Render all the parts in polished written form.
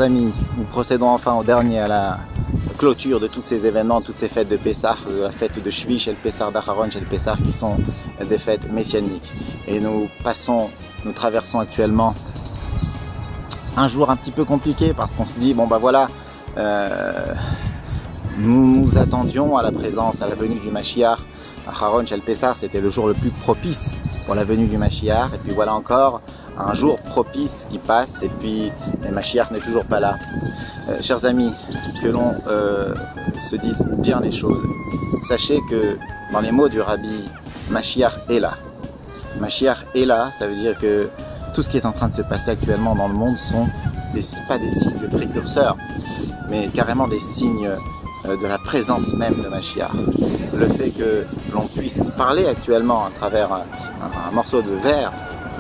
amis, nous procédons enfin au dernier, à la clôture de tous ces événements, toutes ces fêtes de Pessah, la fête de Shvish et le Pessah d'Acharon et le Pessah qui sont des fêtes messianiques. Et nous traversons actuellement un jour un petit peu compliqué parce qu'on se dit, bon bah voilà, nous attendions à la présence, à la venue du Mashiach. Acharon Shel Pessah, c'était le jour le plus propice pour la venue du Mashiach. Et puis voilà encore un jour propice qui passe et puis le Mashiach n'est toujours pas là. Chers amis, que l'on se dise bien les choses. Sachez que dans les mots du Rabbi, Mashiach est là. Mashiach est là, ça veut dire que tout ce qui est en train de se passer actuellement dans le monde sont pas des signes précurseurs, mais carrément des signes de la présence même de Mashiach. Le fait que l'on puisse parler actuellement à travers un morceau de verre,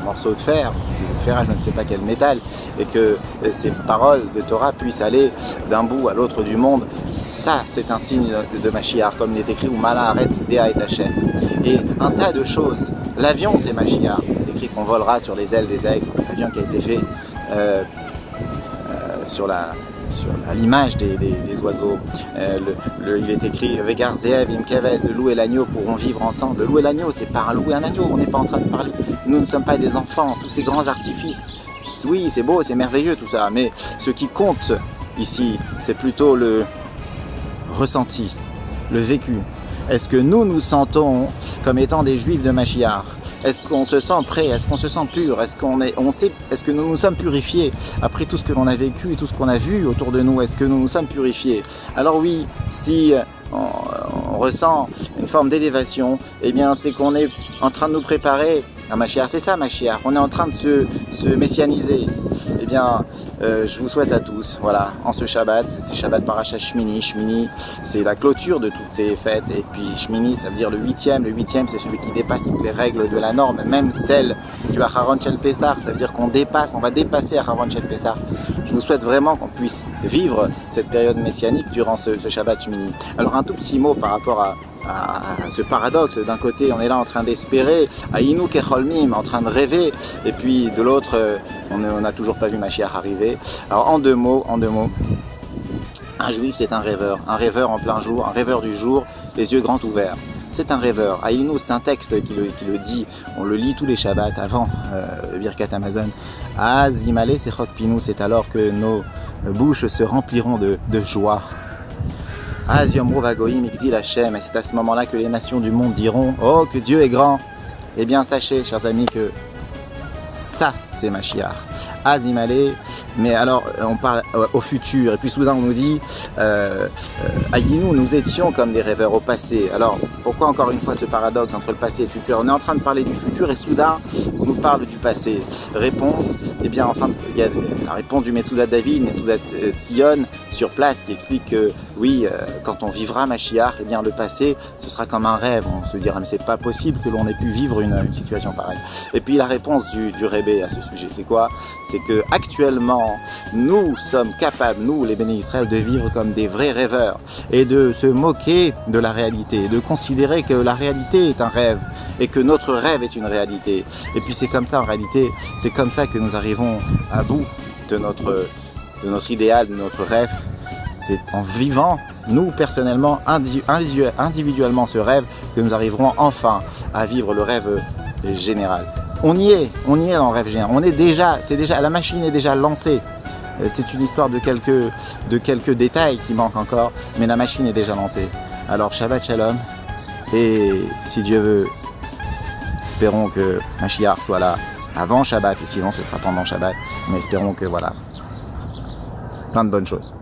un morceau de fer, de ferrage, je ne sais pas quel métal, et que ces paroles de Torah puissent aller d'un bout à l'autre du monde, ça c'est un signe de Mashiach, comme il est écrit Umala Haaretz Dea et Hashem. Et un tas de choses. L'avion c'est Mashiach, écrit qu'on volera sur les ailes des aigles, l'avion qui a été fait sur l'image des oiseaux. Il est écrit Vegar Zeev Im Keves, le loup et l'agneau pourront vivre ensemble. Le loup et l'agneau, c'est pas un loup et un agneau, on n'est pas en train de parler. Nous ne sommes pas des enfants, tous ces grands artifices. Oui, c'est beau, c'est merveilleux tout ça, mais ce qui compte ici, c'est plutôt le ressenti, le vécu. Est-ce que nous sentons comme étant des juifs de Mashiach? Est-ce qu'on se sent prêt? Est-ce qu'on se sent pur? Est-ce que nous nous sommes purifiés après tout ce que l'on a vécu et tout ce qu'on a vu autour de nous? Est-ce que nous nous sommes purifiés? Alors oui, si on ressent une forme d'élévation, eh bien c'est qu'on est en train de nous préparer à Mashiach. C'est ça Mashiach, on est en train de se messianiser. Eh bien, je vous souhaite à tous, voilà, en ce Shabbat, c'est Shabbat Parashat Shmini. Shmini, c'est la clôture de toutes ces fêtes. Et puis Shmini, ça veut dire le huitième. Le huitième, c'est celui qui dépasse toutes les règles de la norme, même celle du Acharon Shel Pessah. Ça veut dire qu'on dépasse, on va dépasser Acharon Shel Pessah. Je vous souhaite vraiment qu'on puisse vivre cette période messianique durant ce Shabbat Shmini. Alors un tout petit mot par rapport à ce paradoxe. D'un côté on est là en train d'espérer, Aïnou Kecholmim, en train de rêver, et puis de l'autre on n'a toujours pas vu Mashiach arriver. Alors en deux mots, un juif c'est un rêveur en plein jour, un rêveur du jour, les yeux grands ouverts. C'est un rêveur. Aïnou, c'est un texte qui le dit, on le lit tous les Shabbats avant Birkat Hamazon. Az Imale Sechot Pinu, c'est alors que nos bouches se rempliront de joie. Az Yom Rov Hagoyim Igdil Hashem, et c'est à ce moment-là que les nations du monde diront, oh que Dieu est grand. Eh bien sachez, chers amis, que ça c'est Mashiach. Az Imale, mais alors on parle au futur, et puis soudain on nous dit Aïnou, nous étions comme des rêveurs au passé. Alors pourquoi encore une fois ce paradoxe entre le passé et le futur? On est en train de parler du futur et soudain on nous parle du passé. Réponse, eh bien enfin il y a la réponse du Metsoudat David, Metsoudat Tzion sur place qui explique que oui, quand on vivra Mashiach, eh bien le passé ce sera comme un rêve. On se dira mais c'est pas possible que l'on ait pu vivre une situation pareille. Et puis la réponse du Rebbe à ce sujet, c'est quoi? C'est que actuellement nous sommes capables, nous les bénis Israël, de vivre comme des vrais rêveurs et de se moquer de la réalité, de considérer que la réalité est un rêve et que notre rêve est une réalité. Et puis c'est comme ça en réalité, c'est comme ça que nous arrivons à bout de notre idéal, de notre rêve. C'est en vivant, nous personnellement, individuellement ce rêve, que nous arriverons enfin à vivre le rêve général. On y est dans le rêve général. On est déjà, la machine est déjà lancée. C'est une histoire de quelques détails qui manquent encore, mais la machine est déjà lancée. Alors Shabbat Shalom, et si Dieu veut, espérons que Mashiach soit là avant Shabbat, et sinon ce sera pendant Shabbat, mais espérons que voilà, plein de bonnes choses.